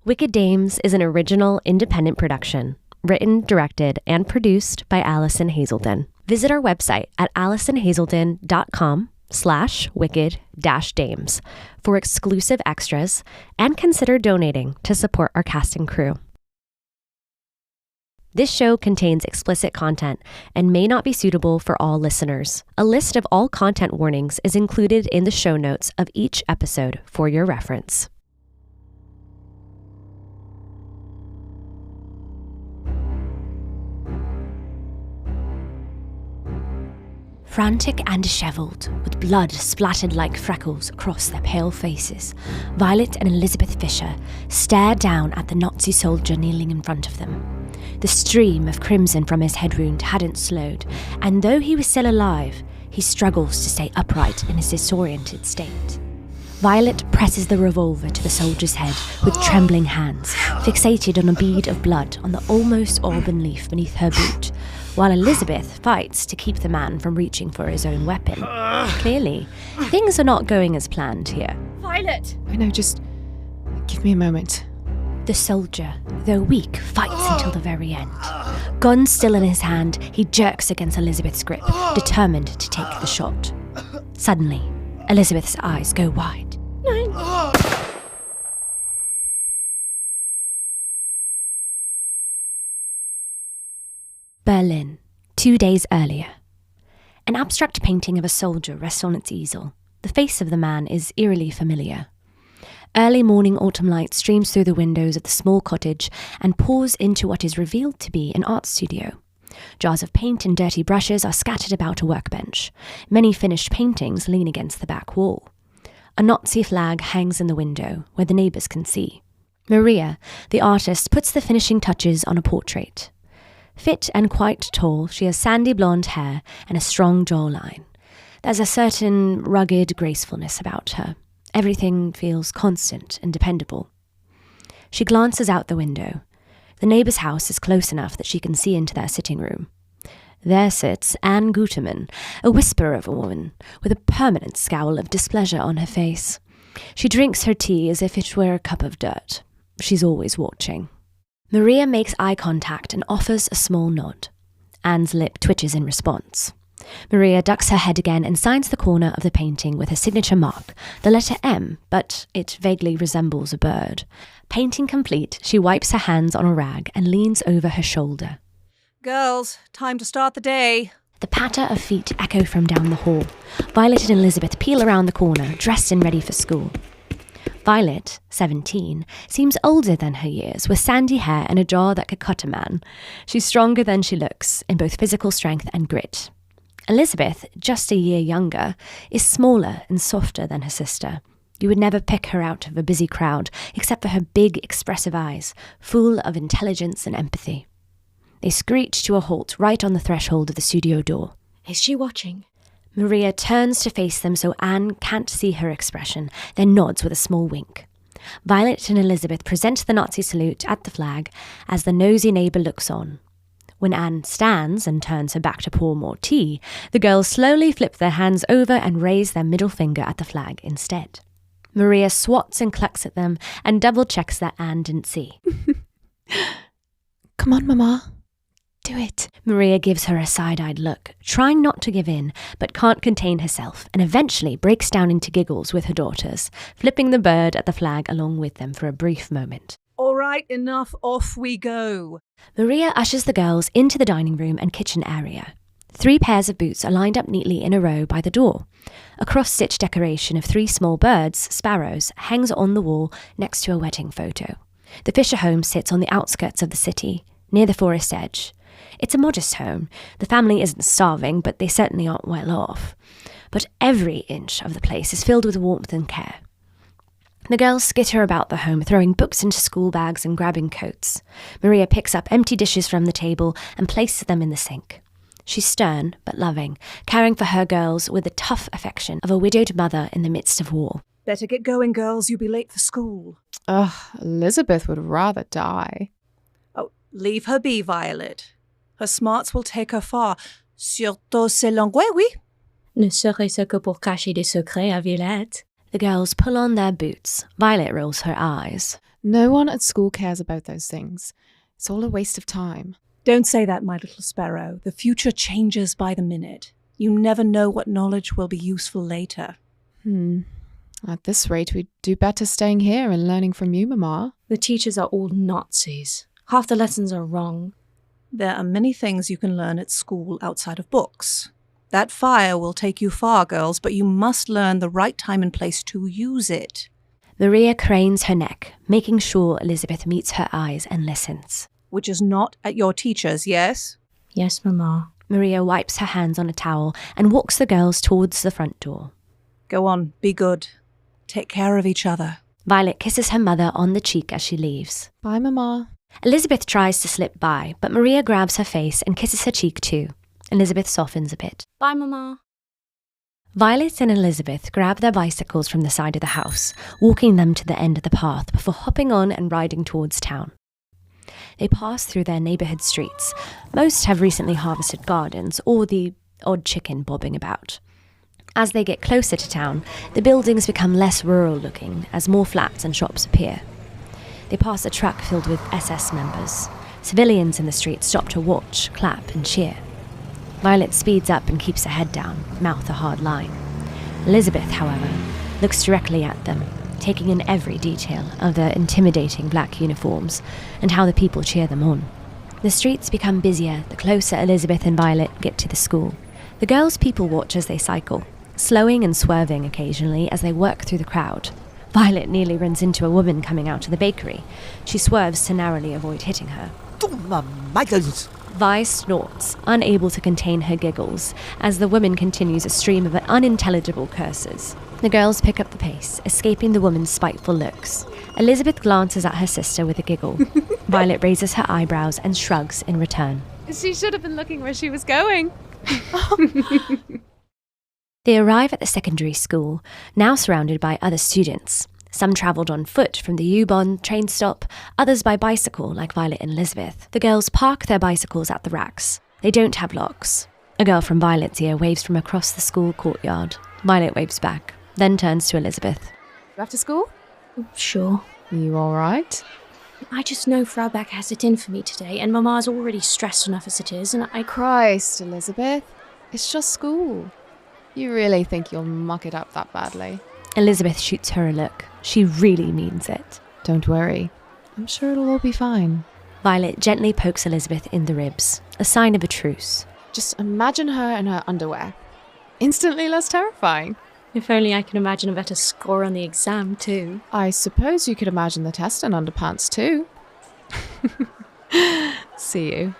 Wicked Dames is an original independent production, written, directed, and produced by Alison Haselden. Visit our website at alisonhaselden.com/wicked-dames for exclusive extras and consider donating to support our cast and crew. This show contains explicit content and may not be suitable for all listeners. A list of all content warnings is included in the show notes of each episode for your reference. Frantic and dishevelled, with blood splattered like freckles across their pale faces, Violet and Elisabeth Fisher stare down at the Nazi soldier kneeling in front of them. The stream of crimson from his head wound hadn't slowed, and though he was still alive, he struggles to stay upright in his disoriented state. Violet presses the revolver to the soldier's head with trembling hands, fixated on a bead of blood on the almost auburn leaf beneath her boot, while Elisabeth fights to keep the man from reaching for his own weapon. Clearly, things are not going as planned here. Violet! I know, just give me a moment. The soldier, though weak, fights until the very end. Gun still in his hand, he jerks against Elisabeth's grip, determined to take the shot. Suddenly, Elisabeth's eyes go wide. No. Berlin, 2 days earlier. An abstract painting of a soldier rests on its easel. The face of the man is eerily familiar. Early morning autumn light streams through the windows of the small cottage and pours into what is revealed to be an art studio. Jars of paint and dirty brushes are scattered about a workbench. Many finished paintings lean against the back wall. A Nazi flag hangs in the window, where the neighbours can see. Maria, the artist, puts the finishing touches on a portrait. Fit and quite tall, she has sandy blonde hair and a strong jawline. There's a certain rugged gracefulness about her. Everything feels constant and dependable. She glances out the window. The neighbour's house is close enough that she can see into their sitting room. There sits Anne Guterman, a whisperer of a woman, with a permanent scowl of displeasure on her face. She drinks her tea as if it were a cup of dirt. She's always watching. Maria makes eye contact and offers a small nod. Anne's lip twitches in response. Maria ducks her head again and signs the corner of the painting with her signature mark, the letter M, but it vaguely resembles a bird. Painting complete, she wipes her hands on a rag and leans over her shoulder. Girls, time to start the day. The patter of feet echo from down the hall. Violet and Elisabeth peel around the corner, dressed and ready for school. Violet, 17, seems older than her years, with sandy hair and a jaw that could cut a man. She's stronger than she looks, in both physical strength and grit. Elisabeth, just a year younger, is smaller and softer than her sister. You would never pick her out of a busy crowd, except for her big, expressive eyes, full of intelligence and empathy. They screech to a halt right on the threshold of the studio door. Is she watching? Maria turns to face them so Anne can't see her expression, then nods with a small wink. Violet and Elisabeth present the Nazi salute at the flag as the nosy neighbour looks on. When Anne stands and turns her back to pour more tea, the girls slowly flip their hands over and raise their middle finger at the flag instead. Maria swats and clucks at them and double-checks that Anne didn't see. Come on, Mama. Do it. Maria gives her a side-eyed look, trying not to give in, but can't contain herself, and eventually breaks down into giggles with her daughters, flipping the bird at the flag along with them for a brief moment. All right, enough, off we go. Maria ushers the girls into the dining room and kitchen area. 3 pairs of boots are lined up neatly in a row by the door. A cross-stitch decoration of 3 small birds, sparrows, hangs on the wall next to a wedding photo. The Fisher home sits on the outskirts of the city, near the forest edge. It's a modest home. The family isn't starving, but they certainly aren't well off. But every inch of the place is filled with warmth and care. The girls skitter about the home, throwing books into school bags and grabbing coats. Maria picks up empty dishes from the table and places them in the sink. She's stern but loving, caring for her girls with the tough affection of a widowed mother in the midst of war. Better get going, girls. You'll be late for school. Ugh, Elisabeth would rather die. Oh, leave her be, Violet. Her smarts will take her far. Surtout ses langues, oui. Ne serait-ce que pour cacher des secrets à Violette. The girls pull on their boots. Violet rolls her eyes. No one at school cares about those things. It's all a waste of time. Don't say that, my little sparrow. The future changes by the minute. You never know what knowledge will be useful later. At this rate, we'd do better staying here and learning from you, Mama. The teachers are all Nazis. Half the lessons are wrong. There are many things you can learn at school outside of books. That fire will take you far, girls, but you must learn the right time and place to use it. Maria cranes her neck, making sure Elisabeth meets her eyes and listens. Which is not at your teacher's, yes? Yes, Mama. Maria wipes her hands on a towel and walks the girls towards the front door. Go on, be good. Take care of each other. Violet kisses her mother on the cheek as she leaves. Bye, Mama. Elisabeth tries to slip by, but Maria grabs her face and kisses her cheek too. Elisabeth softens a bit. Bye, Mama. Violet and Elisabeth grab their bicycles from the side of the house, walking them to the end of the path before hopping on and riding towards town. They pass through their neighbourhood streets. Most have recently harvested gardens or the odd chicken bobbing about. As they get closer to town, the buildings become less rural-looking as more flats and shops appear. They pass a truck filled with SS members. Civilians in the street stop to watch, clap and cheer. Violet speeds up and keeps her head down, mouth a hard line. Elisabeth, however, looks directly at them, taking in every detail of their intimidating black uniforms and how the people cheer them on. The streets become busier the closer Elisabeth and Violet get to the school. The girls people watch as they cycle, slowing and swerving occasionally as they work through the crowd. Violet nearly runs into a woman coming out of the bakery. She swerves to narrowly avoid hitting her. Vi snorts, unable to contain her giggles, as the woman continues a stream of unintelligible curses. The girls pick up the pace, escaping the woman's spiteful looks. Elisabeth glances at her sister with a giggle. Violet raises her eyebrows and shrugs in return. She should have been looking where she was going. They arrive at the secondary school, now surrounded by other students. Some travelled on foot from the U-Bahn train stop, others by bicycle like Violet and Elisabeth. The girls park their bicycles at the racks. They don't have locks. A girl from Violet's ear waves from across the school courtyard. Violet waves back, then turns to Elisabeth. You after school? Sure. You all right? I just know Frau Beck has it in for me today, and Mama's already stressed enough as it is, and I... Christ, Elisabeth. It's just school. You really think you'll muck it up that badly? Elisabeth shoots her a look. She really means it. Don't worry. I'm sure it'll all be fine. Violet gently pokes Elisabeth in the ribs, a sign of a truce. Just imagine her in her underwear. Instantly less terrifying. If only I can imagine a better score on the exam, too. I suppose you could imagine the test in underpants, too. See you.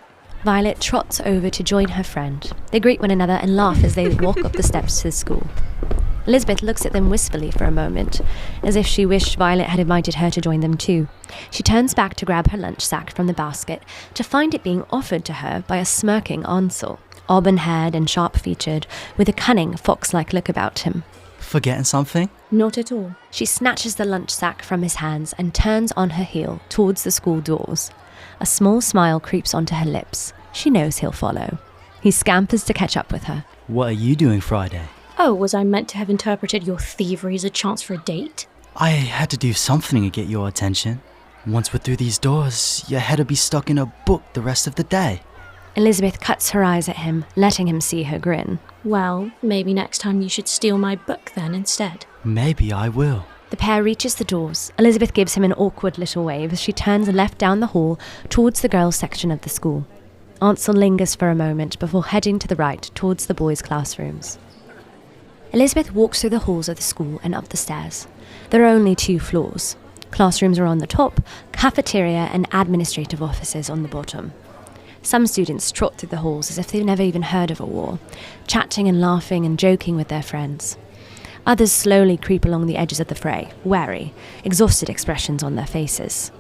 Violet trots over to join her friend. They greet one another and laugh as they walk up the steps to the school. Elisabeth looks at them wistfully for a moment, as if she wished Violet had invited her to join them too. She turns back to grab her lunch sack from the basket to find it being offered to her by a smirking Ansel, auburn-haired and sharp-featured, with a cunning fox-like look about him. Forgetting something? Not at all. She snatches the lunch sack from his hands and turns on her heel towards the school doors. A small smile creeps onto her lips. She knows he'll follow. He scampers to catch up with her. What are you doing Friday? Oh, was I meant to have interpreted your thievery as a chance for a date? I had to do something to get your attention. Once we're through these doors, your head'll be stuck in a book the rest of the day. Elisabeth cuts her eyes at him, letting him see her grin. Well, maybe next time you should steal my book then instead. Maybe I will. The pair reaches the doors. Elisabeth gives him an awkward little wave as she turns left down the hall towards the girls' section of the school. Ansel lingers for a moment before heading to the right towards the boys' classrooms. Elisabeth walks through the halls of the school and up the stairs. There are only 2 floors. Classrooms are on the top, cafeteria and administrative offices on the bottom. Some students trot through the halls as if they've never even heard of a war, chatting and laughing and joking with their friends. Others slowly creep along the edges of the fray, wary, exhausted expressions on their faces.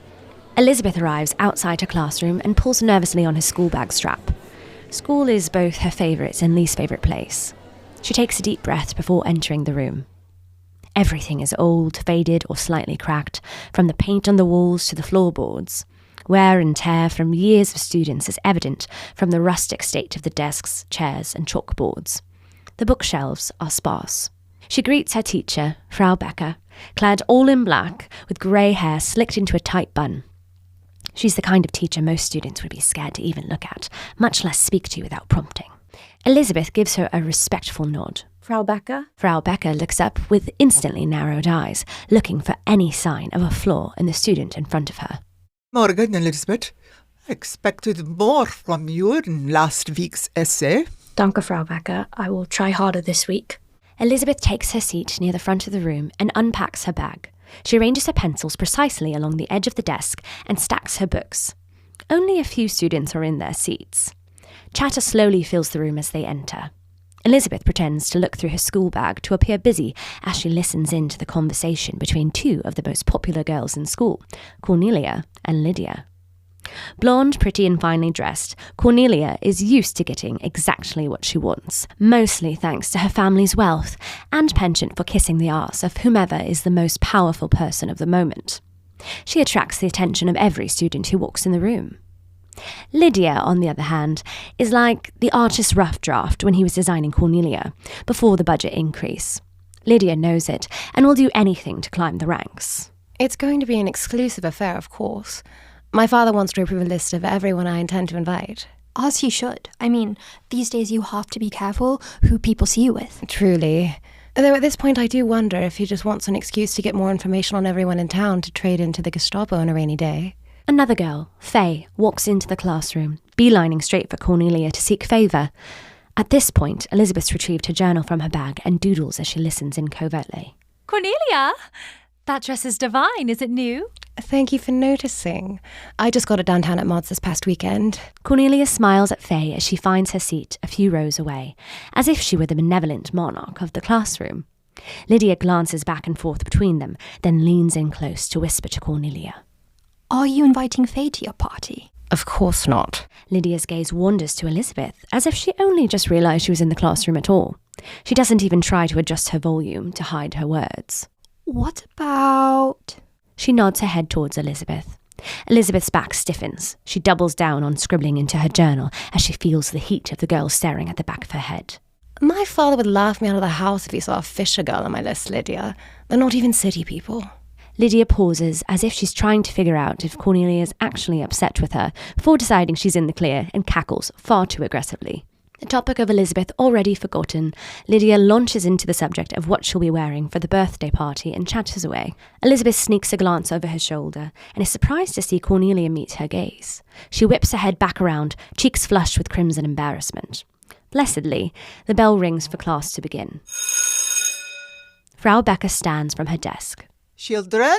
Elisabeth arrives outside her classroom and pulls nervously on her school bag strap. School is both her favourite and least favourite place. She takes a deep breath before entering the room. Everything is old, faded or slightly cracked, from the paint on the walls to the floorboards. Wear and tear from years of students is evident from the rustic state of the desks, chairs and chalkboards. The bookshelves are sparse. She greets her teacher, Frau Becker, clad all in black, with grey hair slicked into a tight bun. She's the kind of teacher most students would be scared to even look at, much less speak to without prompting. Elisabeth gives her a respectful nod. Frau Becker? Frau Becker looks up with instantly narrowed eyes, looking for any sign of a flaw in the student in front of her. Morgen, Elisabeth. I expected more from you in last week's essay. Danke, Frau Becker. I will try harder this week. Elisabeth takes her seat near the front of the room and unpacks her bag. She arranges her pencils precisely along the edge of the desk and stacks her books. Only a few students are in their seats. Chatter slowly fills the room as they enter. Elisabeth pretends to look through her school bag to appear busy as she listens in to the conversation between two of the most popular girls in school, Cornelia and Lydia. Blonde, pretty and finely dressed, Cornelia is used to getting exactly what she wants, mostly thanks to her family's wealth and penchant for kissing the arse of whomever is the most powerful person of the moment. She attracts the attention of every student who walks in the room. Lydia, on the other hand, is like the artist's rough draft when he was designing Cornelia, before the budget increase. Lydia knows it and will do anything to climb the ranks. It's going to be an exclusive affair, of course. My father wants to approve a list of everyone I intend to invite. As he should. I mean, these days you have to be careful who people see you with. Truly. Though at this point I do wonder if he just wants an excuse to get more information on everyone in town to trade into the Gestapo on a rainy day. Another girl, Faye, walks into the classroom, beelining straight for Cornelia to seek favour. At this point, Elisabeth's retrieved her journal from her bag and doodles as she listens in covertly. Cornelia! That dress is divine, is it new? Thank you for noticing. I just got it downtown at Maud's this past weekend. Cornelia smiles at Faye as she finds her seat a few rows away, as if she were the benevolent monarch of the classroom. Lydia glances back and forth between them, then leans in close to whisper to Cornelia. Are you inviting Faye to your party? Of course not. Lydia's gaze wanders to Elisabeth, as if she only just realised she was in the classroom at all. She doesn't even try to adjust her volume to hide her words. What about... She nods her head towards Elisabeth. Elisabeth's back stiffens. She doubles down on scribbling into her journal as she feels the heat of the girl staring at the back of her head. My father would laugh me out of the house if he saw a Fisher girl on my list, Lydia. They're not even city people. Lydia pauses as if she's trying to figure out if Cornelia is actually upset with her before deciding she's in the clear and cackles far too aggressively. The topic of Elisabeth already forgotten, Lydia launches into the subject of what she'll be wearing for the birthday party and chatters away. Elisabeth sneaks a glance over her shoulder and is surprised to see Cornelia meet her gaze. She whips her head back around, cheeks flushed with crimson embarrassment. Blessedly, the bell rings for class to begin. Frau Becker stands from her desk. Children?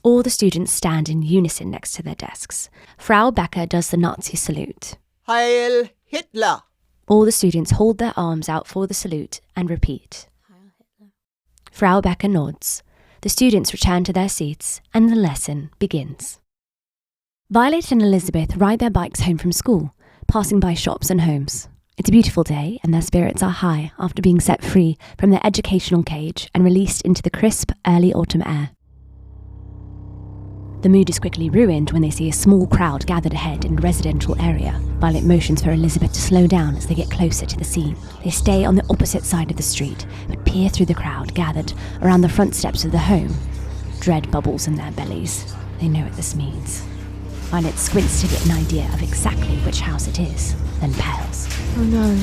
All the students stand in unison next to their desks. Frau Becker does the Nazi salute. Heil Hitler! All the students hold their arms out for the salute and repeat. Frau Becker nods. The students return to their seats and the lesson begins. Violet and Elisabeth ride their bikes home from school, passing by shops and homes. It's a beautiful day and their spirits are high after being set free from their educational cage and released into the crisp, early autumn air. The mood is quickly ruined when they see a small crowd gathered ahead in a residential area. Violet motions for Elisabeth to slow down as they get closer to the scene. They stay on the opposite side of the street, but peer through the crowd gathered around the front steps of the home. Dread bubbles in their bellies. They know what this means. Violet squints to get an idea of exactly which house it is, then pales. Oh no,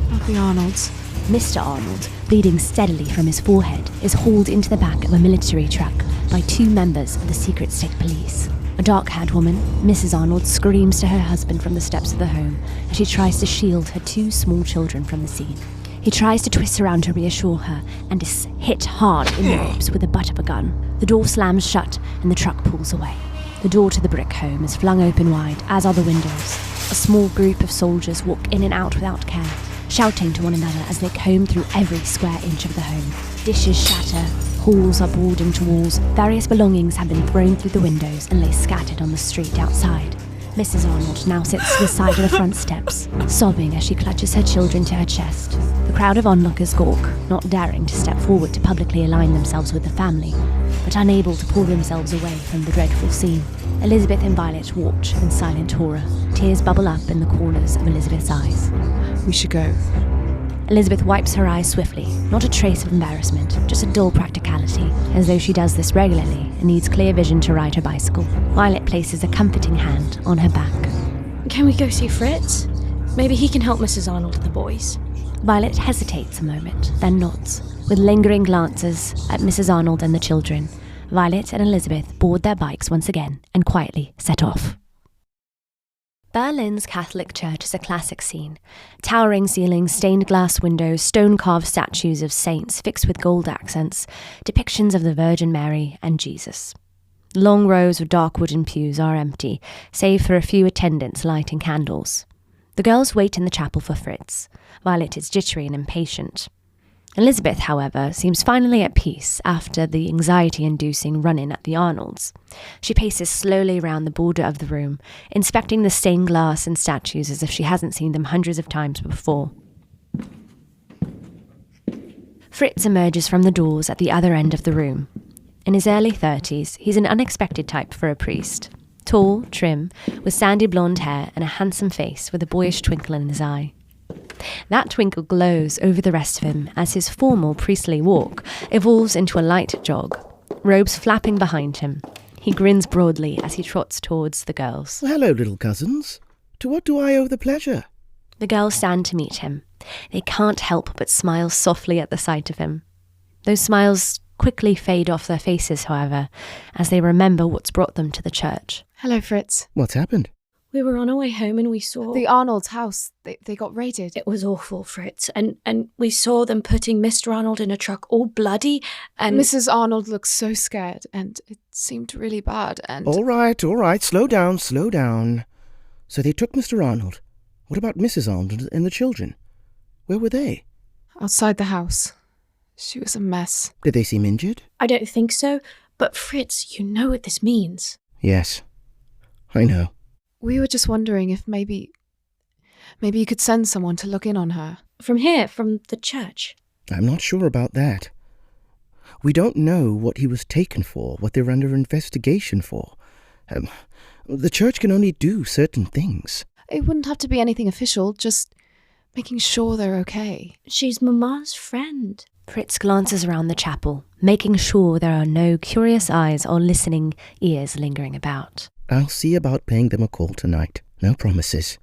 not the Arnolds. Mr. Arnold, bleeding steadily from his forehead, is hauled into the back of a military truck by two members of the secret state police. A dark-haired woman, Mrs. Arnold, screams to her husband from the steps of the home as she tries to shield her two small children from the scene. He tries to twist around to reassure her and is hit hard in the ribs with the butt of a gun. The door slams shut and the truck pulls away. The door to the brick home is flung open wide, as are the windows. A small group of soldiers walk in and out without care, shouting to one another as they comb through every square inch of the home. Dishes shatter, halls are bored into walls, various belongings have been thrown through the windows and lay scattered on the street outside. Mrs. Arnold now sits to the side of the front steps, sobbing as she clutches her children to her chest. The crowd of onlookers gawk, not daring to step forward to publicly align themselves with the family, but unable to pull themselves away from the dreadful scene. Elisabeth and Violet watch in silent horror. Tears bubble up in the corners of Elisabeth's eyes. We should go. Elisabeth wipes her eyes swiftly, not a trace of embarrassment, just a dull practicality, as though she does this regularly and needs clear vision to ride her bicycle. Violet places a comforting hand on her back. Can we go see Fritz? Maybe he can help Mrs. Arnold and the boys. Violet hesitates a moment, then nods, with lingering glances at Mrs. Arnold and the children. Violet and Elisabeth board their bikes once again and quietly set off. Berlin's Catholic church is a classic scene. Towering ceilings, stained glass windows, stone-carved statues of saints fixed with gold accents, depictions of the Virgin Mary and Jesus. Long rows of dark wooden pews are empty, save for a few attendants lighting candles. The girls wait in the chapel for Fritz. Violet is jittery and impatient. Elisabeth, however, seems finally at peace after the anxiety-inducing run-in at the Arnolds. She paces slowly around the border of the room, inspecting the stained glass and statues as if she hasn't seen them hundreds of times before. Fritz emerges from the doors at the other end of the room. In his early 30s, he's an unexpected type for a priest. Tall, trim, with sandy blonde hair and a handsome face with a boyish twinkle in his eye. That twinkle glows over the rest of him as his formal priestly walk evolves into a light jog, robes flapping behind him. He grins broadly as he trots towards the girls. Well, hello, little cousins. To what do I owe the pleasure? The girls stand to meet him. They can't help but smile softly at the sight of him. Those smiles quickly fade off their faces, however, as they remember what's brought them to the church. Hello, Fritz. What's happened? We were on our way home and we saw... The Arnold's house. They got raided. It was awful, Fritz. And we saw them putting Mr. Arnold in a truck all bloody and... Mrs. Arnold looked so scared and it seemed really bad and... All right. Slow down. So they took Mr. Arnold. What about Mrs. Arnold and the children? Where were they? Outside the house. She was a mess. Did they seem injured? I don't think so. But Fritz, you know what this means. Yes, I know. We were just wondering if maybe you could send someone to look in on her. From here, from the church. I'm not sure about that. We don't know what he was taken for, what they're under investigation for. The church can only do certain things. It wouldn't have to be anything official, just making sure they're okay. She's Mama's friend. Fritz glances around the chapel, making sure there are no curious eyes or listening ears lingering about. I'll see about paying them a call tonight. No promises.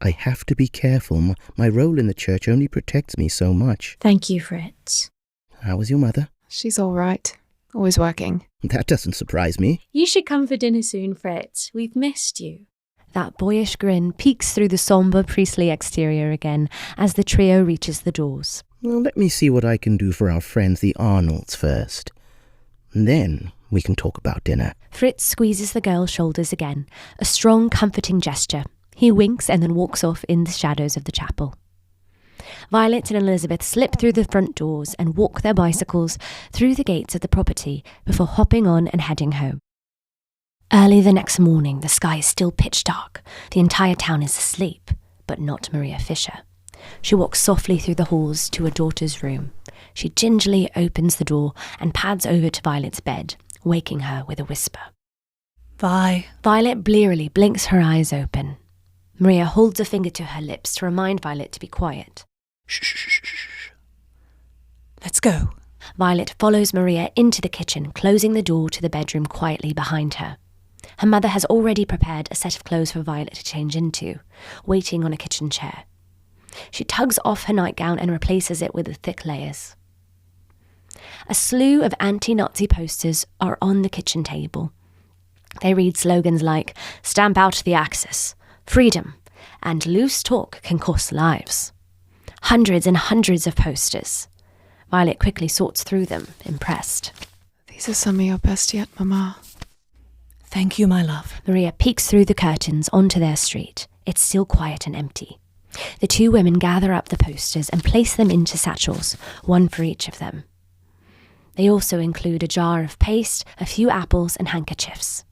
I have to be careful. My role in the church only protects me so much. Thank you, Fritz. How is your mother? She's all right. Always working. That doesn't surprise me. You should come for dinner soon, Fritz. We've missed you. That boyish grin peeks through the sombre priestly exterior again as the trio reaches the doors. Well, let me see what I can do for our friends the Arnolds first. And then we can talk about dinner. Fritz squeezes the girl's shoulders again, a strong, comforting gesture. He winks and then walks off in the shadows of the chapel. Violet and Elisabeth slip through the front doors and walk their bicycles through the gates of the property before hopping on and heading home. Early the next morning, the sky is still pitch dark. The entire town is asleep, but not Maria Fisher. She walks softly through the halls to her daughter's room. She gingerly opens the door and pads over to Violet's bed, waking her with a whisper. Violet blearily blinks her eyes open. Maria holds a finger to her lips to remind Violet to be quiet. Shh. Let's go. Violet follows Maria into the kitchen, closing the door to the bedroom quietly behind her. Her mother has already prepared a set of clothes for Violet to change into, waiting on a kitchen chair. She tugs off her nightgown and replaces it with the thick layers. A slew of anti-Nazi posters are on the kitchen table. They read slogans like, "Stamp out the Axis," "Freedom," and "Loose talk can cost lives." Hundreds and hundreds of posters. Violet quickly sorts through them, impressed. These are some of your best yet, Mama. Thank you, my love. Maria peeks through the curtains onto their street. It's still quiet and empty. The two women gather up the posters and place them into satchels, one for each of them. They also include a jar of paste, a few apples and handkerchiefs.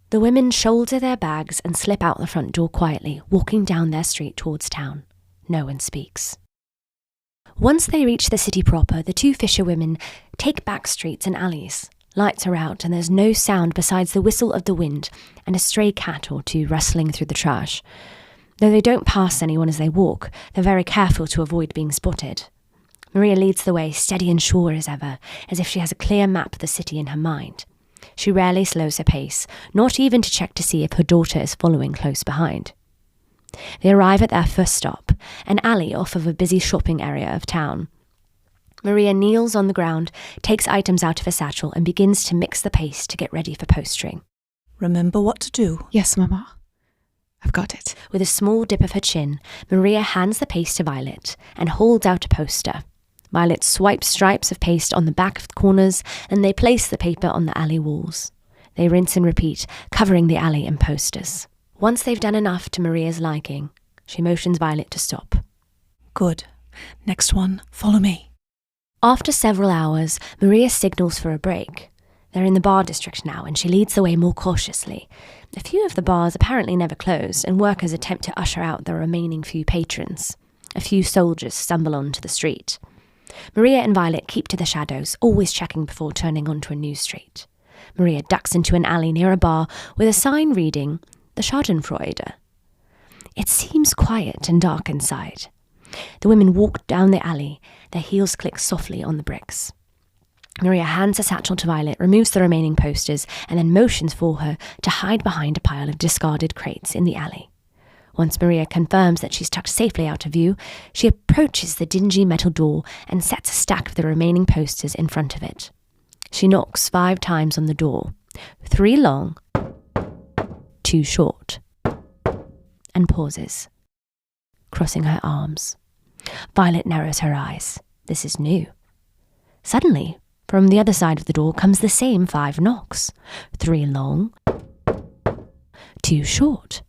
The women shoulder their bags and slip out the front door quietly, walking down their street towards town. No one speaks. Once they reach the city proper, the two Fisher women take back streets and alleys. Lights are out and there's no sound besides the whistle of the wind and a stray cat or two rustling through the trash. Though they don't pass anyone as they walk, they're very careful to avoid being spotted. Maria leads the way, steady and sure as ever, as if she has a clear map of the city in her mind. She rarely slows her pace, not even to check to see if her daughter is following close behind. They arrive at their first stop, an alley off of a busy shopping area of town. Maria kneels on the ground, takes items out of her satchel and begins to mix the paste to get ready for postering. Remember what to do. Yes, Mama. I've got it. With a small dip of her chin, Maria hands the paste to Violet and holds out a poster. Violet swipes stripes of paste on the back of the corners, and they place the paper on the alley walls. They rinse and repeat, covering the alley in posters. Once they've done enough to Maria's liking, she motions Violet to stop. Good. Next one, follow me. After several hours, Maria signals for a break. They're in the bar district now, and she leads the way more cautiously. A few of the bars apparently never closed, and workers attempt to usher out the remaining few patrons. A few soldiers stumble onto the street. Maria and Violet keep to the shadows, always checking before turning onto a new street. Maria ducks into an alley near a bar with a sign reading, the Schadenfreude. It seems quiet and dark inside. The women walk down the alley, their heels click softly on the bricks. Maria hands a satchel to Violet, removes the remaining posters, and then motions for her to hide behind a pile of discarded crates in the alley. Once Maria confirms that she's tucked safely out of view, she approaches the dingy metal door and sets a stack of the remaining posters in front of it. She knocks 5 times on the door, 3 long, 2 short, and pauses, crossing her arms. Violet narrows her eyes. This is new. Suddenly, from the other side of the door comes the same 5 knocks, 3 long, 2 short.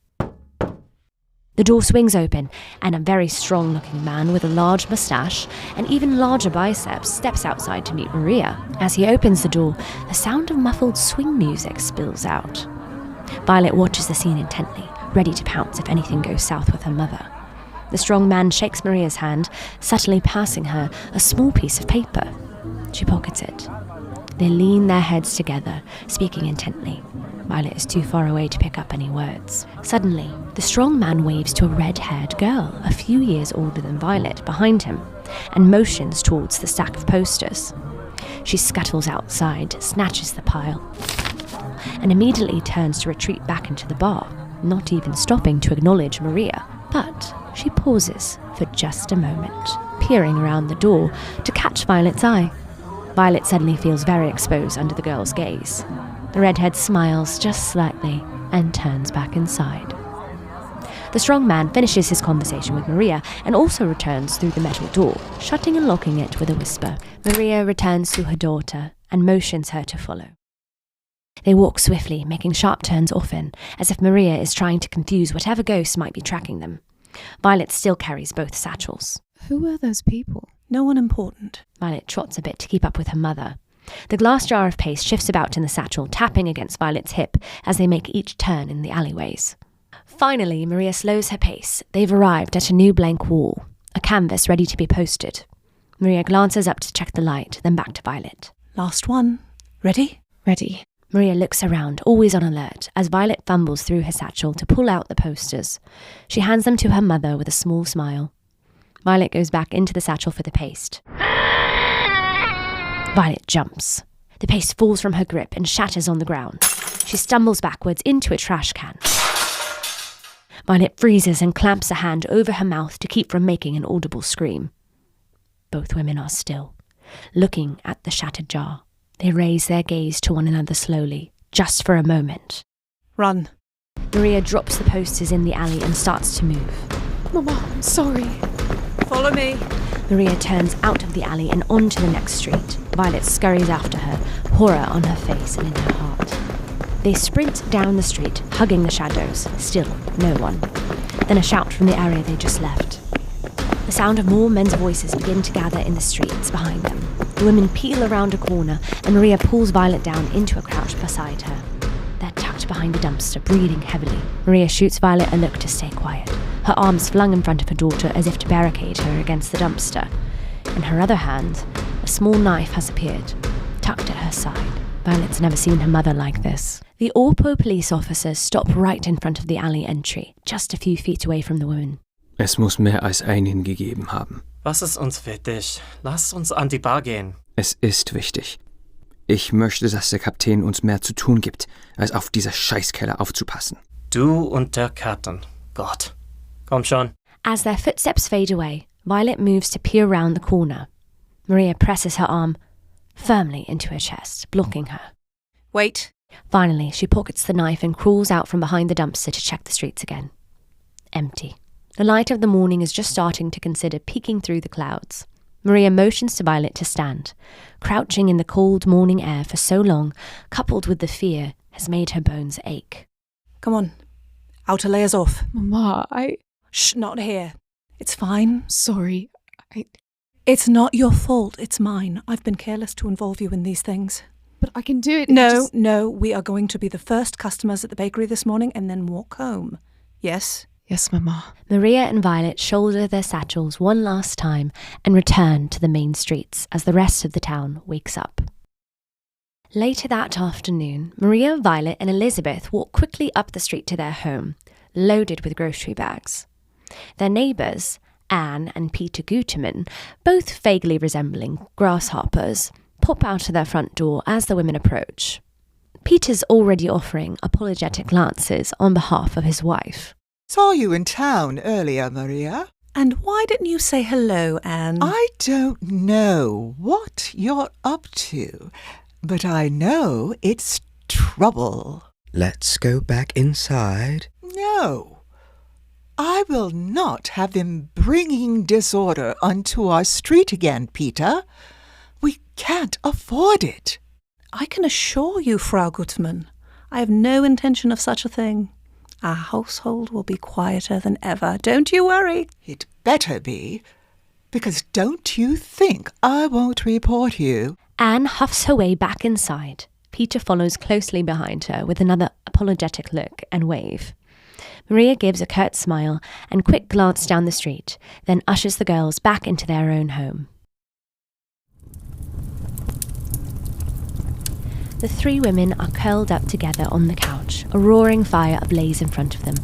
The door swings open, and a very strong-looking man with a large moustache and even larger biceps steps outside to meet Maria. As he opens the door, the sound of muffled swing music spills out. Violet watches the scene intently, ready to pounce if anything goes south with her mother. The strong man shakes Maria's hand, subtly passing her a small piece of paper. She pockets it. They lean their heads together, speaking intently. Violet is too far away to pick up any words. Suddenly, the strong man waves to a red-haired girl, a few years older than Violet, behind him, and motions towards the stack of posters. She scuttles outside, snatches the pile, and immediately turns to retreat back into the bar, not even stopping to acknowledge Maria. But she pauses for just a moment, peering around the door to catch Violet's eye. Violet suddenly feels very exposed under the girl's gaze. The redhead smiles just slightly and turns back inside. The strong man finishes his conversation with Maria and also returns through the metal door, shutting and locking it with a whisper. Maria returns to her daughter and motions her to follow. They walk swiftly, making sharp turns often, as if Maria is trying to confuse whatever ghost might be tracking them. Violet still carries both satchels. Who are those people? No one important. Violet trots a bit to keep up with her mother. The glass jar of paste shifts about in the satchel, tapping against Violet's hip as they make each turn in the alleyways. Finally, Maria slows her pace. They've arrived at a new blank wall, a canvas ready to be posted. Maria glances up to check the light, then back to Violet. Last one. Ready? Ready. Maria looks around, always on alert, as Violet fumbles through her satchel to pull out the posters. She hands them to her mother with a small smile. Violet goes back into the satchel for the paste. Violet jumps. The paste falls from her grip and shatters on the ground. She stumbles backwards into a trash can. Violet freezes and clamps a hand over her mouth to keep from making an audible scream. Both women are still, looking at the shattered jar. They raise their gaze to one another slowly, just for a moment. Run. Maria drops the posters in the alley and starts to move. Mama, I'm sorry. Follow me. Maria turns out of the alley and onto the next street. Violet scurries after her, horror on her face and in her heart. They sprint down the street, hugging the shadows. Still, no one. Then a shout from the area they just left. The sound of more men's voices begin to gather in the streets behind them. The women peel around a corner, and Maria pulls Violet down into a crouch beside her. They're tucked behind a dumpster, breathing heavily. Maria shoots Violet a look to stay quiet, her arms flung in front of her daughter as if to barricade her against the dumpster. In her other hand, a small knife has appeared, tucked at her side. Violet's never seen her mother like this. The Orpo police officers stop right in front of the alley entry, just a few feet away from the woman. Es muss mehr als einen gegeben haben. Was ist uns wichtig? Lass uns an die Bar gehen. Es ist wichtig. Ich möchte, dass der Kapitän uns mehr zu tun gibt, als auf dieser Scheißkeller aufzupassen. Du und der Captain. Gott. Komm schon. As their footsteps fade away, Violet moves to peer round the corner. Maria presses her arm firmly into her chest, blocking her. Wait. Finally, she pockets the knife and crawls out from behind the dumpster to check the streets again. Empty. The light of the morning is just starting to consider peeking through the clouds. Maria motions to Violet to stand. Crouching in the cold morning air for so long, coupled with the fear, has made her bones ache. Come on. Outer layers off. Mama, Shh, not here. It's fine. Sorry. It's not your fault, it's mine. I've been careless to involve you in these things. But I can do it. No, we are going to be the first customers at the bakery this morning and then walk home. Yes? Yes, Mama. Maria and Violet shoulder their satchels one last time and return to the main streets as the rest of the town wakes up. Later that afternoon, Maria, Violet and Elisabeth walk quickly up the street to their home, loaded with grocery bags. Their neighbours, Anne and Peter Guterman, both vaguely resembling grasshoppers, pop out of their front door as the women approach. Peter's already offering apologetic glances on behalf of his wife. Saw you in town earlier, Maria. And why didn't you say hello, Anne? I don't know what you're up to, but I know it's trouble. Let's go back inside. No. I will not have them bringing disorder onto our street again, Peter. We can't afford it. I can assure you, Frau Gutmann, I have no intention of such a thing. Our household will be quieter than ever. Don't you worry. It better be, because don't you think I won't report you? Anne huffs her way back inside. Peter follows closely behind her with another apologetic look and wave. Maria gives a curt smile and quick glance down the street, then ushers the girls back into their own home. The three women are curled up together on the couch, a roaring fire ablaze in front of them.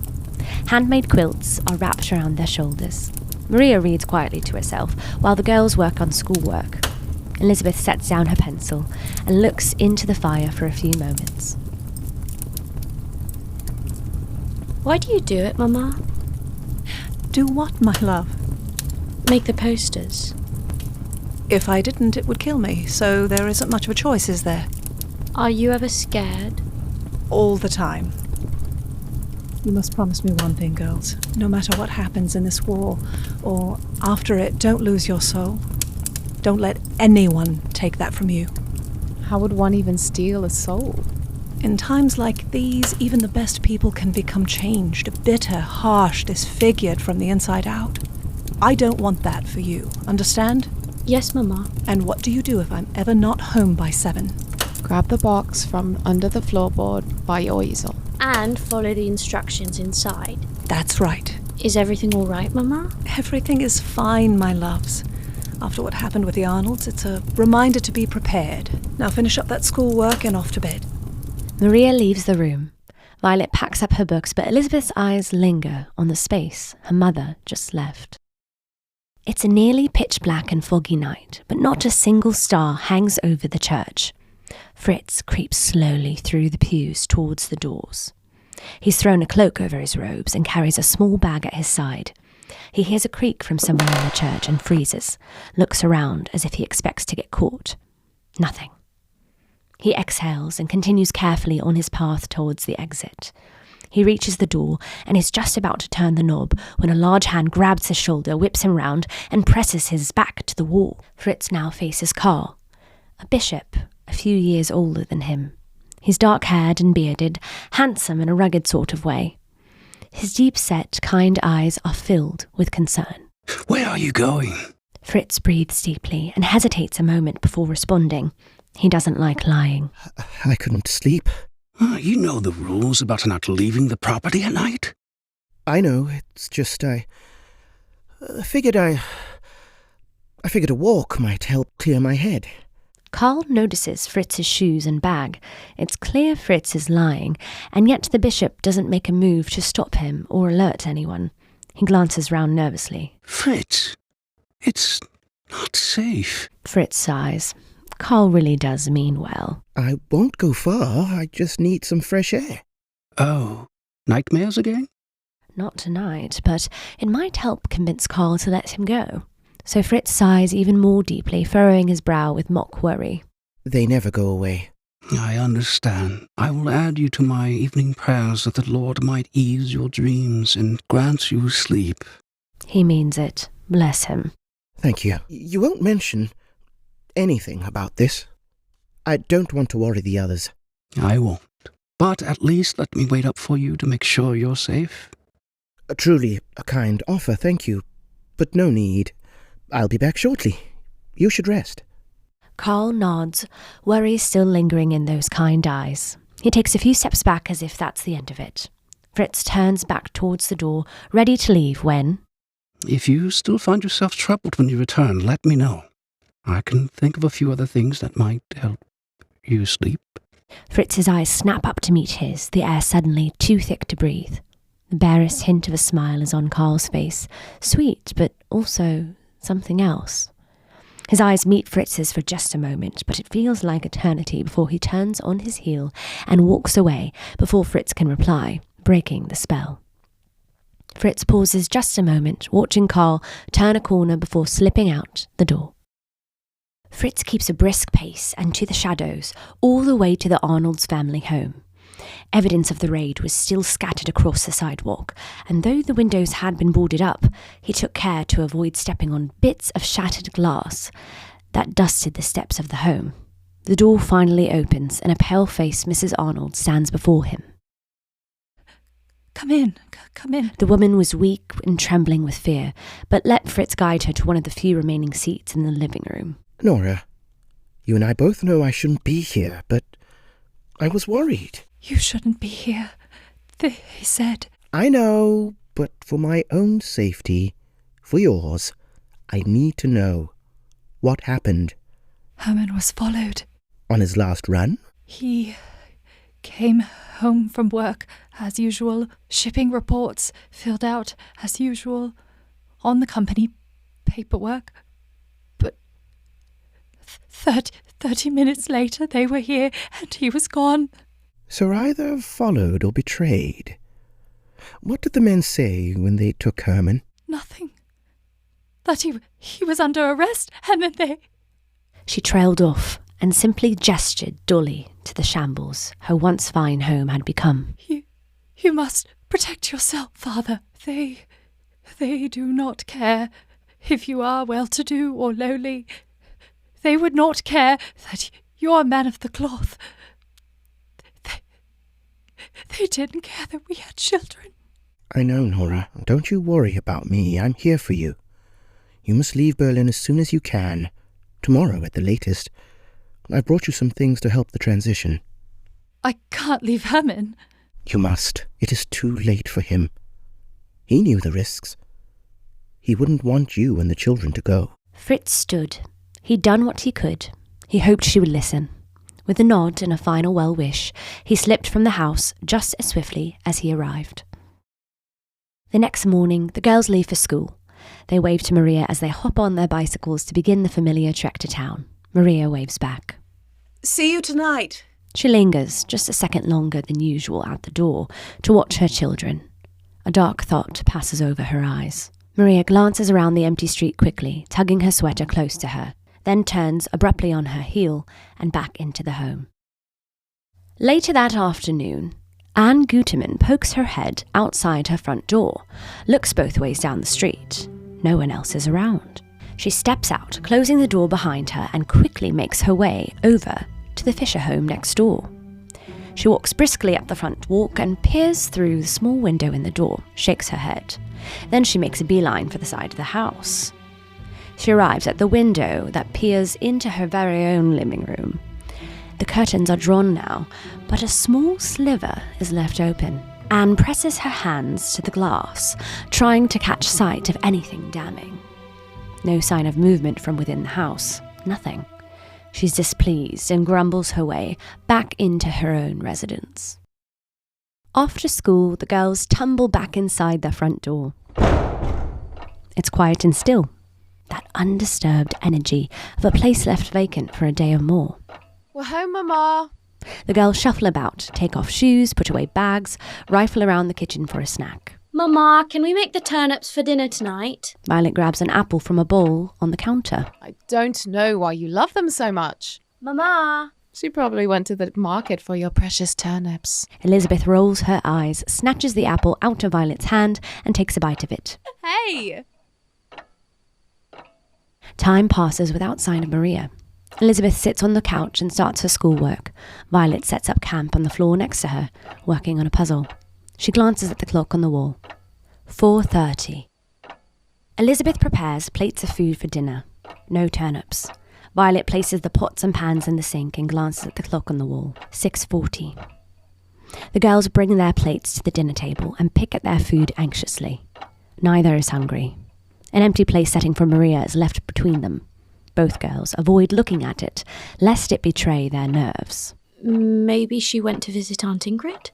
Handmade quilts are wrapped around their shoulders. Maria reads quietly to herself while the girls work on schoolwork. Elisabeth sets down her pencil and looks into the fire for a few moments. Why do you do it, Mama? Do what, my love? Make the posters. If I didn't, it would kill me, so there isn't much of a choice, is there? Are you ever scared? All the time. You must promise me one thing, girls. No matter what happens in this war, or after it, don't lose your soul. Don't let anyone take that from you. How would one even steal a soul? In times like these, even the best people can become changed, bitter, harsh, disfigured from the inside out. I don't want that for you, understand? Yes, Mama. And what do you do if I'm ever not home by 7? Grab the box from under the floorboard by your easel. And follow the instructions inside. That's right. Is everything all right, Mama? Everything is fine, my loves. After what happened with the Arnolds, it's a reminder to be prepared. Now finish up that schoolwork and off to bed. Maria leaves the room. Violet packs up her books, but Elisabeth's eyes linger on the space her mother just left. It's a nearly pitch black and foggy night, but not a single star hangs over the church. Fritz creeps slowly through the pews towards the doors. He's thrown a cloak over his robes and carries a small bag at his side. He hears a creak from somewhere in the church and freezes, looks around as if he expects to get caught. Nothing. He exhales and continues carefully on his path towards the exit. He reaches the door and is just about to turn the knob when a large hand grabs his shoulder, whips him round, and presses his back to the wall. Fritz now faces KARL, a bishop a few years older than him. He's dark-haired and bearded, handsome in a rugged sort of way. His deep-set, kind eyes are filled with concern. Where are you going? Fritz breathes deeply and hesitates a moment before responding. He doesn't like lying. I couldn't sleep. You know the rules about not leaving the property at night? I know, it's just I figured a walk might help clear my head. KARL notices Fritz's shoes and bag. It's clear Fritz is lying, and yet the bishop doesn't make a move to stop him or alert anyone. He glances round nervously. Fritz, it's not safe. Fritz sighs. KARL really does mean well. I won't go far. I just need some fresh air. Oh, nightmares again? Not tonight, but it might help convince KARL to let him go. So Fritz sighs even more deeply, furrowing his brow with mock worry. They never go away. I understand. I will add you to my evening prayers that the Lord might ease your dreams and grant you sleep. He means it. Bless him. Thank you. You won't mention anything about this. I don't want to worry the others. I won't. But at least let me wait up for you to make sure you're safe. Truly a kind offer, thank you. But no need. I'll be back shortly. You should rest. KARL nods, worry still lingering in those kind eyes. He takes a few steps back as if that's the end of it. Fritz turns back towards the door, ready to leave when... If you still find yourself troubled when you return, let me know. I can think of a few other things that might help you sleep. Fritz's eyes snap up to meet his, the air suddenly too thick to breathe. The barest hint of a smile is on KARL's face, sweet, but also something else. His eyes meet Fritz's for just a moment, but it feels like eternity before he turns on his heel and walks away before Fritz can reply, breaking the spell. Fritz pauses just a moment, watching KARL turn a corner before slipping out the door. Fritz keeps a brisk pace and to the shadows, all the way to the Arnold's family home. Evidence of the raid was still scattered across the sidewalk, and though the windows had been boarded up, he took care to avoid stepping on bits of shattered glass that dusted the steps of the home. The door finally opens, and a pale-faced Mrs. Arnold stands before him. Come in, come in. The woman was weak and trembling with fear, but let Fritz guide her to one of the few remaining seats in the living room. Nora, you and I both know I shouldn't be here, but I was worried. You shouldn't be here, they said. I know, but for my own safety, for yours, I need to know. What happened? Herman was followed. On his last run? He came home from work as usual, shipping reports filled out as usual, on the company paperwork. But 30 minutes later they were here and he was gone. So either followed or betrayed. What did the men say when they took Herman? Nothing. That he was under arrest and then they... She trailed off and simply gestured dully to the shambles her once fine home had become. You must protect yourself, Father. They do not care if you are well-to-do or lowly. They would not care that you're a man of the cloth. They didn't care that we had children. I know, Nora. Don't you worry about me. I'm here for you. You must leave Berlin as soon as you can. Tomorrow at the latest. I've brought you some things to help the transition. I can't leave Herman. You must. It is too late for him. He knew the risks. He wouldn't want you and the children to go. Fritz stood. He'd done what he could. He hoped she would listen. With a nod and a final well-wish, he slipped from the house just as swiftly as he arrived. The next morning, the girls leave for school. They wave to Maria as they hop on their bicycles to begin the familiar trek to town. Maria waves back. See you tonight. She lingers just a second longer than usual at the door to watch her children. A dark thought passes over her eyes. Maria glances around the empty street quickly, tugging her sweater close to her, then turns abruptly on her heel and back into the home. Later that afternoon, Anne Guterman pokes her head outside her front door, looks both ways down the street. No one else is around. She steps out, closing the door behind her, and quickly makes her way over to the Fisher home next door. She walks briskly up the front walk and peers through the small window in the door, shakes her head. Then she makes a beeline for the side of the house. She arrives at the window that peers into her very own living room. The curtains are drawn now, but a small sliver is left open. Anne presses her hands to the glass, trying to catch sight of anything damning. No sign of movement from within the house. Nothing. She's displeased and grumbles her way back into her own residence. After school, the girls tumble back inside their front door. It's quiet and still. That undisturbed energy of a place left vacant for a day or more. We're home, Mama. The girls shuffle about, take off shoes, put away bags, rifle around the kitchen for a snack. Mama, can we make the turnips for dinner tonight? Violet grabs an apple from a bowl on the counter. I don't know why you love them so much. Mama! She probably went to the market for your precious turnips. Elizabeth rolls her eyes, snatches the apple out of Violet's hand and takes a bite of it. Hey! Time passes without sign of Maria. Elizabeth sits on the couch and starts her schoolwork. Violet sets up camp on the floor next to her, working on a puzzle. She glances at the clock on the wall. 4:30. Elizabeth prepares plates of food for dinner. No turnips. Violet places the pots and pans in the sink and glances at the clock on the wall. 6:40. The girls bring their plates to the dinner table and pick at their food anxiously. Neither is hungry. An empty place setting for Maria is left between them. Both girls avoid looking at it, lest it betray their nerves. Maybe she went to visit Aunt Ingrid?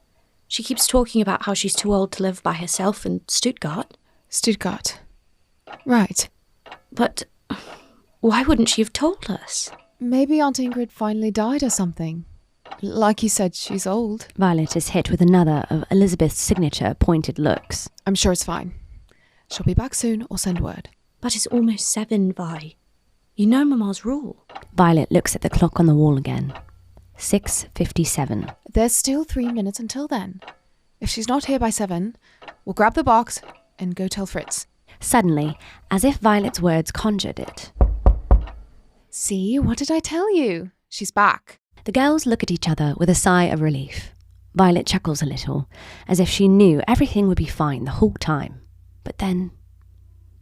She keeps talking about how she's too old to live by herself in Stuttgart. Stuttgart. Right. But why wouldn't she have told us? Maybe Aunt Ingrid finally died or something. Like you said, she's old. Violet is hit with another of Elizabeth's signature pointed looks. I'm sure it's fine. She'll be back soon or send word. But it's almost 7, Vi. You know Mama's rule. Violet looks at the clock on the wall again. 6:57. There's still 3 minutes until then. If she's not here by 7, we'll grab the box and go tell Fritz. Suddenly, as if Violet's words conjured it. See, what did I tell you? She's back. The girls look at each other with a sigh of relief. Violet chuckles a little, as if she knew everything would be fine the whole time. But then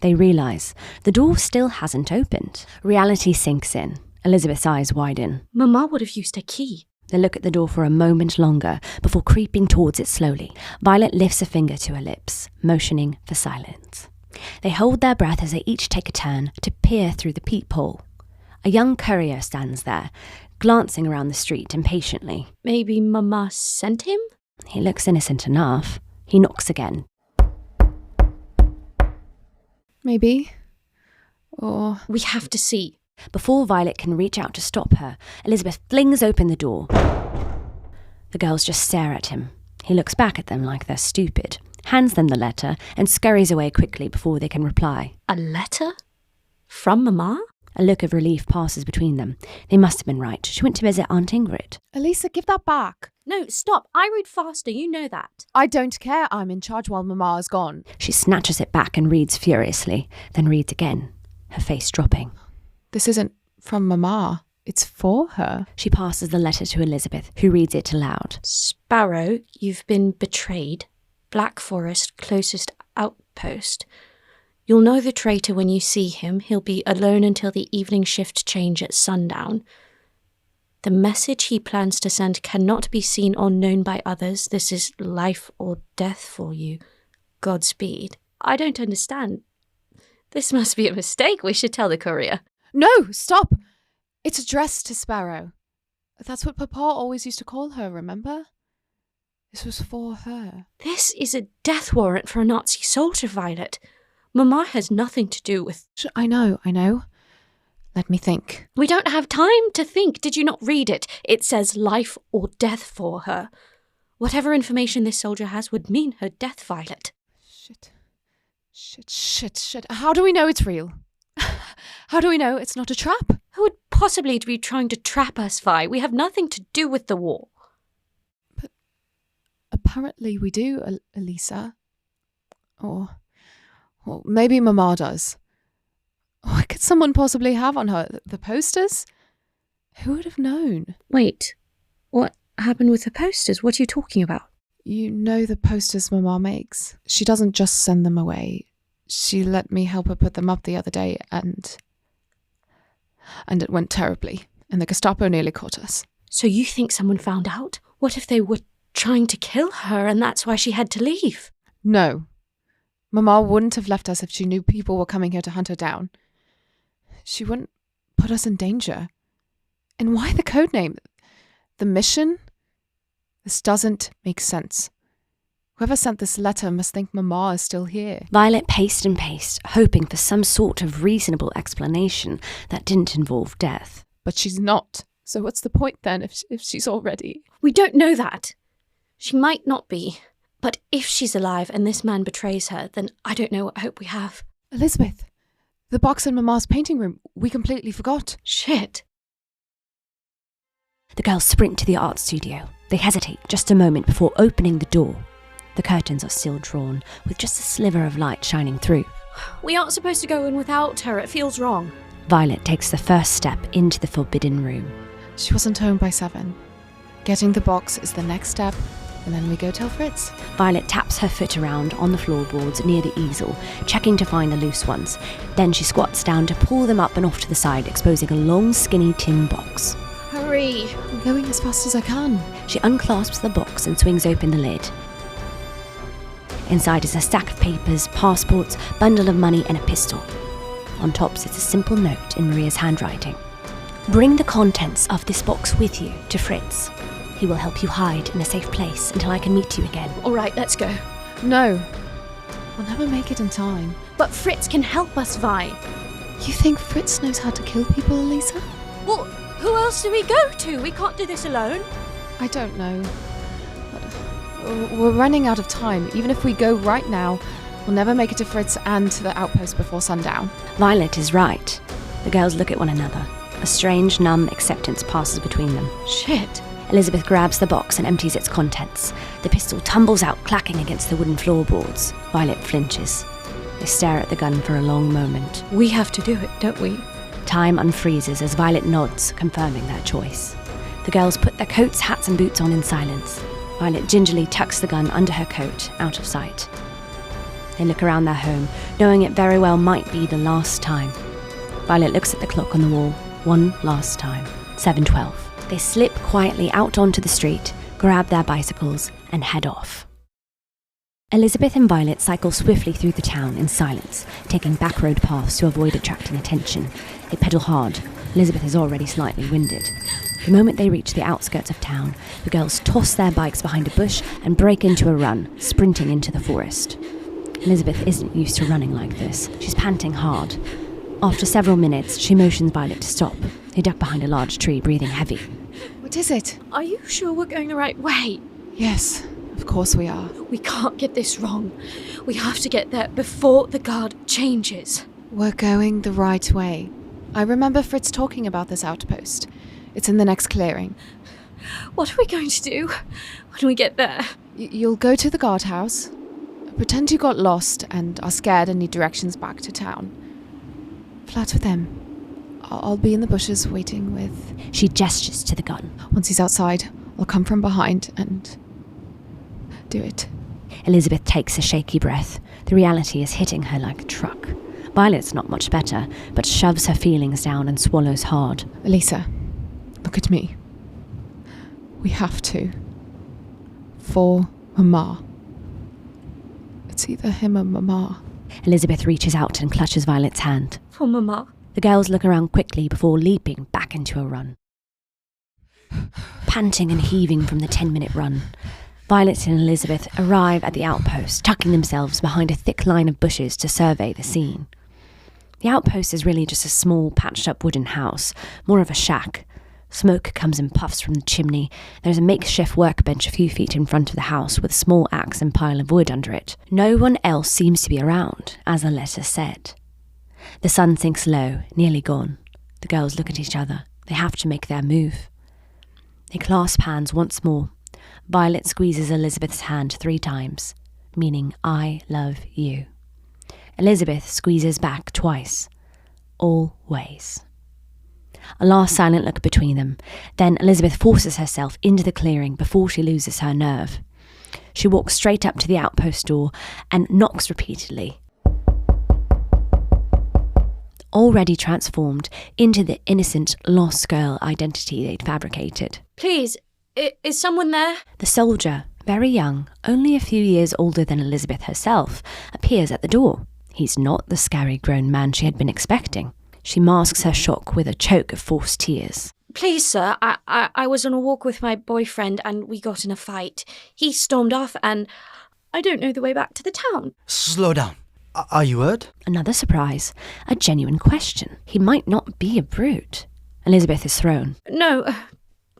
they realise the door still hasn't opened. Reality sinks in. Elizabeth's eyes widen. Mama would have used her key. They look at the door for a moment longer before creeping towards it slowly. Violet lifts a finger to her lips, motioning for silence. They hold their breath as they each take a turn to peer through the peephole. A young courier stands there, glancing around the street impatiently. Maybe Mama sent him? He looks innocent enough. He knocks again. Maybe. Or... We have to see. Before Violet can reach out to stop her, Elizabeth flings open the door. The girls just stare at him. He looks back at them like they're stupid, hands them the letter, and scurries away quickly before they can reply. A letter? From Mama? A look of relief passes between them. They must have been right. She went to visit Aunt Ingrid. Elisa, give that back. No, stop. I read faster. You know that. I don't care. I'm in charge while Mama is gone. She snatches it back and reads furiously, then reads again, her face dropping. This isn't from Mama. It's for her. She passes the letter to Elizabeth, who reads it aloud. Sparrow, you've been betrayed. Black Forest, closest outpost. You'll know the traitor when you see him. He'll be alone until the evening shift change at sundown. The message he plans to send cannot be seen or known by others. This is life or death for you. Godspeed. I don't understand. This must be a mistake. We should tell the courier. No, stop! It's addressed to Sparrow. That's what Papa always used to call her, remember? This was for her. This is a death warrant for a Nazi soldier, Violet. Mama has nothing to do with... I know. Let me think. We don't have time to think. Did you not read it? It says life or death for her. Whatever information this soldier has would mean her death, Violet. Shit. How do we know it's real? How do we know it's not a trap? Who would possibly be trying to trap us, Vi? We have nothing to do with the war. But apparently we do, Elisa. Or maybe Mama does. What could someone possibly have on her? The posters? Who would have known? Wait, what happened with the posters? What are you talking about? You know the posters Mama makes. She doesn't just send them away. She let me help her put them up the other day and it went terribly, and the Gestapo nearly caught us. So you think someone found out? What if they were trying to kill her and that's why she had to leave? No. Mama wouldn't have left us if she knew people were coming here to hunt her down. She wouldn't put us in danger. And why the code name? The mission? This doesn't make sense. Whoever sent this letter must think Mama is still here. Violet paced and paced, hoping for some sort of reasonable explanation that didn't involve death. But she's not. So what's the point then if she's already... We don't know that. She might not be. But if she's alive and this man betrays her, then I don't know what hope we have. Elisabeth, the box in Mama's painting room. We completely forgot. Shit. The girls sprint to the art studio. They hesitate just a moment before opening the door. The curtains are still drawn, with just a sliver of light shining through. We aren't supposed to go in without her. It feels wrong. Violet takes the first step into the forbidden room. She wasn't home by 7. Getting the box is the next step, and then we go tell Fritz. Violet taps her foot around on the floorboards near the easel, checking to find the loose ones. Then she squats down to pull them up and off to the side, exposing a long, skinny tin box. Hurry! I'm going as fast as I can. She unclasps the box and swings open the lid. Inside is a stack of papers, passports, bundle of money and a pistol. On top sits a simple note in Maria's handwriting. Bring the contents of this box with you to Fritz. He will help you hide in a safe place until I can meet you again. All right, let's go. No. We'll never make it in time. But Fritz can help us, Vi. You think Fritz knows how to kill people, Elisa? Well, who else do we go to? We can't do this alone. I don't know. We're running out of time. Even if we go right now, we'll never make it to Fritz and to the outpost before sundown. Violet is right. The girls look at one another. A strange, numb acceptance passes between them. Shit. Elizabeth grabs the box and empties its contents. The pistol tumbles out, clacking against the wooden floorboards. Violet flinches. They stare at the gun for a long moment. We have to do it, don't we? Time unfreezes as Violet nods, confirming their choice. The girls put their coats, hats and boots on in silence. Violet gingerly tucks the gun under her coat, out of sight. They look around their home, knowing it very well might be the last time. Violet looks at the clock on the wall. One last time. 7:12. They slip quietly out onto the street, grab their bicycles, and head off. Elisabeth and Violet cycle swiftly through the town in silence, taking back-road paths to avoid attracting attention. They pedal hard. Elisabeth is already slightly winded. The moment they reach the outskirts of town, the girls toss their bikes behind a bush and break into a run, sprinting into the forest. Elisabeth isn't used to running like this. She's panting hard. After several minutes, she motions Violet to stop. They duck behind a large tree, breathing heavy. What is it? Are you sure we're going the right way? Yes, of course we are. We can't get this wrong. We have to get there before the guard changes. We're going the right way. I remember Fritz talking about this outpost. It's in the next clearing. What are we going to do when we get there? You'll go to the guardhouse. Pretend you got lost and are scared and need directions back to town. Flirt with him. I'll be in the bushes waiting with... She gestures to the gun. Once he's outside, I'll come from behind and... do it. Elisabeth takes a shaky breath. The reality is hitting her like a truck. Violet's not much better, but shoves her feelings down and swallows hard. Elisa, look at me. We have to. For Mama. It's either him or Mama. Elisabeth reaches out and clutches Violet's hand. For Mama. The girls look around quickly before leaping back into a run. Panting and heaving from the 10-minute run, Violet and Elisabeth arrive at the outpost, tucking themselves behind a thick line of bushes to survey the scene. The outpost is really just a small, patched-up wooden house, more of a shack. Smoke comes in puffs from the chimney. There's a makeshift workbench a few feet in front of the house with a small axe and pile of wood under it. No one else seems to be around, as the letter said. The sun sinks low, nearly gone. The girls look at each other. They have to make their move. They clasp hands once more. Violet squeezes Elisabeth's hand 3 times, meaning I love you. Elisabeth squeezes back twice. Always. A last silent look between them. Then Elisabeth forces herself into the clearing before she loses her nerve. She walks straight up to the outpost door and knocks repeatedly. Already transformed into the innocent, lost girl identity they'd fabricated. Please, is someone there? The soldier, very young, only a few years older than Elisabeth herself, appears at the door. He's not the scary grown man she had been expecting. She masks her shock with a choke of forced tears. Please, sir, I was on a walk with my boyfriend and we got in a fight. He stormed off and I don't know the way back to the town. Slow down. Are you hurt? Another surprise. A genuine question. He might not be a brute. Elisabeth is thrown. No,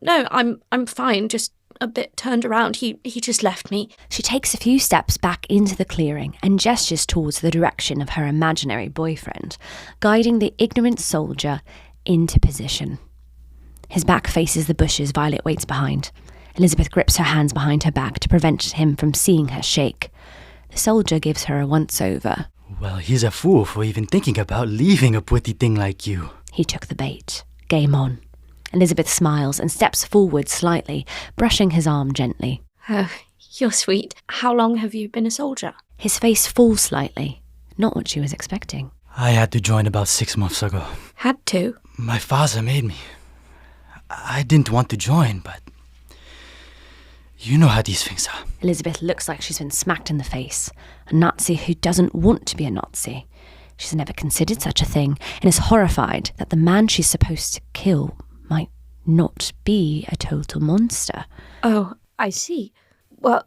I'm fine, just a bit turned around. He just left me. She takes a few steps back into the clearing and gestures towards the direction of her imaginary boyfriend, guiding the ignorant soldier into position. His back faces the bushes Violet waits behind. Elisabeth grips her hands behind her back to prevent him from seeing her shake. The soldier gives her a once-over. Well, he's a fool for even thinking about leaving a pretty thing like you. He took the bait. Game on. Elisabeth smiles and steps forward slightly, brushing his arm gently. Oh, you're sweet. How long have you been a soldier? His face falls slightly. Not what she was expecting. I had to join about 6 months ago. Had to? My father made me. I didn't want to join, but you know how these things are. Elisabeth looks like she's been smacked in the face. A Nazi who doesn't want to be a Nazi. She's never considered such a thing and is horrified that the man she's supposed to kill might not be a total monster. Oh, I see. Well,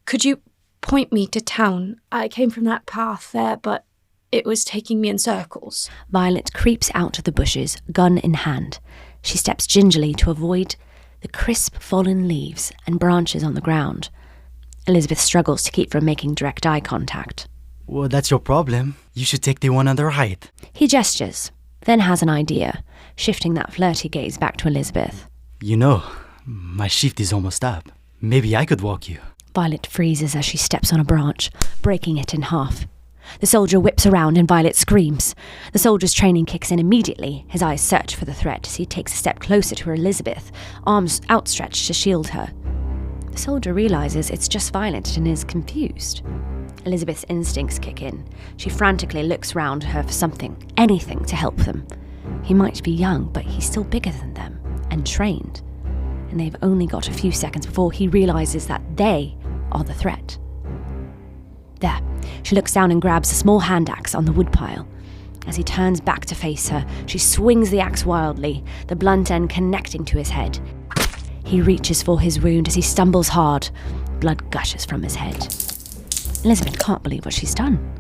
could you point me to town? I came from that path there, but it was taking me in circles. Violet creeps out of the bushes, gun in hand. She steps gingerly to avoid the crisp fallen leaves and branches on the ground. Elisabeth struggles to keep from making direct eye contact. Well, that's your problem. You should take the one on the right. He gestures, then has an idea, shifting that flirty gaze back to Elisabeth. You know, my shift is almost up. Maybe I could walk you. Violet freezes as she steps on a branch, breaking it in half. The soldier whips around and Violet screams. The soldier's training kicks in immediately. His eyes search for the threat as he takes a step closer to Elisabeth, arms outstretched to shield her. The soldier realizes it's just Violet and is confused. Elisabeth's instincts kick in. She frantically looks round her for something, anything to help them. He might be young, but he's still bigger than them, and trained. And they've only got a few seconds before he realizes that they are the threat. There, she looks down and grabs a small hand axe on the woodpile. As he turns back to face her, she swings the axe wildly, the blunt end connecting to his head. He reaches for his wound as he stumbles hard. Blood gushes from his head. Elisabeth can't believe what she's done.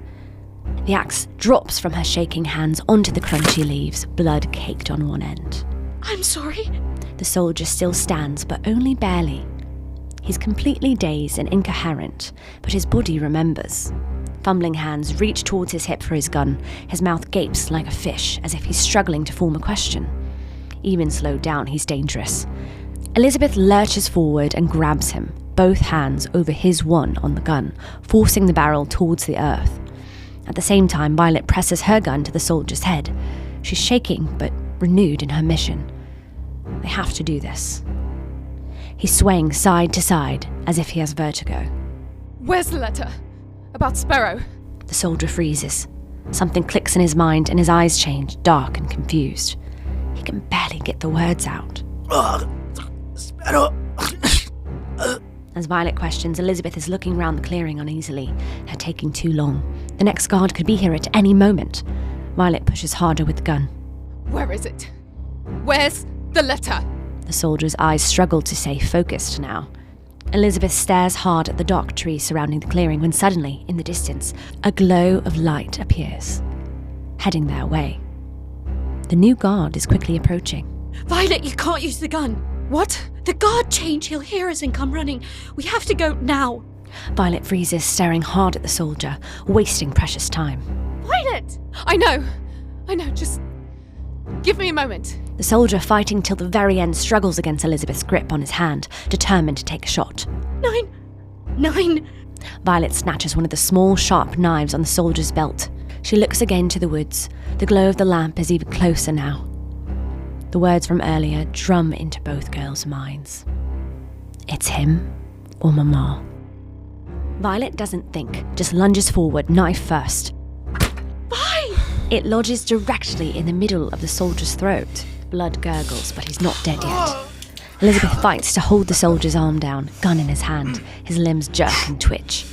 The axe drops from her shaking hands onto the crunchy leaves, blood caked on one end. I'm sorry. The soldier still stands, but only barely. He's completely dazed and incoherent, but his body remembers. Fumbling hands reach towards his hip for his gun. His mouth gapes like a fish, as if he's struggling to form a question. Even slowed down, he's dangerous. Elisabeth lurches forward and grabs him, both hands over his one on the gun, forcing the barrel towards the earth. At the same time, Violet presses her gun to the soldier's head. She's shaking, but renewed in her mission. They have to do this. He's swaying side to side, as if he has vertigo. Where's the letter? About Sparrow? The soldier freezes. Something clicks in his mind and his eyes change, dark and confused. He can barely get the words out. Sparrow! As Violet questions, Elisabeth is looking round the clearing uneasily, her taking too long. The next guard could be here at any moment. Violet pushes harder with the gun. Where is it? Where's the letter? The soldier's eyes struggle to stay focused now. Elisabeth stares hard at the dark trees surrounding the clearing when suddenly, in the distance, a glow of light appears, heading their way. The new guard is quickly approaching. Violet, you can't use the gun. What? The guard change. He'll hear us and come running. We have to go now. Violet freezes, staring hard at the soldier, wasting precious time. Violet! I know. Just give me a moment. The soldier, fighting till the very end, struggles against Elisabeth's grip on his hand, determined to take a shot. 9. Violet snatches one of the small, sharp knives on the soldier's belt. She looks again to the woods. The glow of the lamp is even closer now. The words from earlier drum into both girls' minds. It's him or Mama. Violet doesn't think, just lunges forward, knife first. Bye! It lodges directly in the middle of the soldier's throat. Blood gurgles, but he's not dead yet. Elisabeth fights to hold the soldier's arm down, gun in his hand. His limbs jerk and twitch.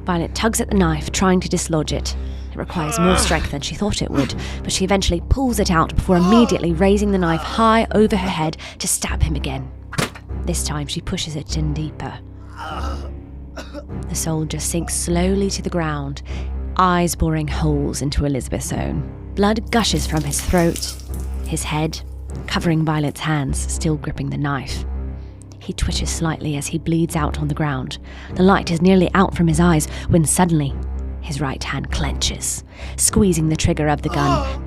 Violet tugs at the knife, trying to dislodge it. It requires more strength than she thought it would, but she eventually pulls it out before immediately raising the knife high over her head to stab him again. This time she pushes it in deeper. The soldier sinks slowly to the ground, eyes boring holes into Elisabeth's own. Blood gushes from his throat, his head covering Violet's hands, still gripping the knife. He twitches slightly as he bleeds out on the ground. The light is nearly out from his eyes when suddenly his right hand clenches, squeezing the trigger of the gun.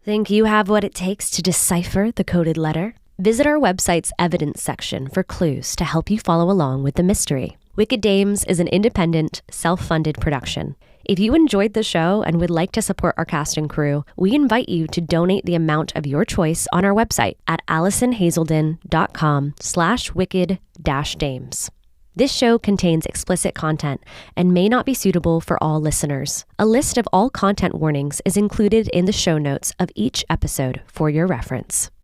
Think you have what it takes to decipher the coded letter? Visit our website's evidence section for clues to help you follow along with the mystery. Wicked Dames is an independent, self-funded production. If you enjoyed the show and would like to support our cast and crew, we invite you to donate the amount of your choice on our website at alisonhaselden.com/wicked-dames. This show contains explicit content and may not be suitable for all listeners. A list of all content warnings is included in the show notes of each episode for your reference.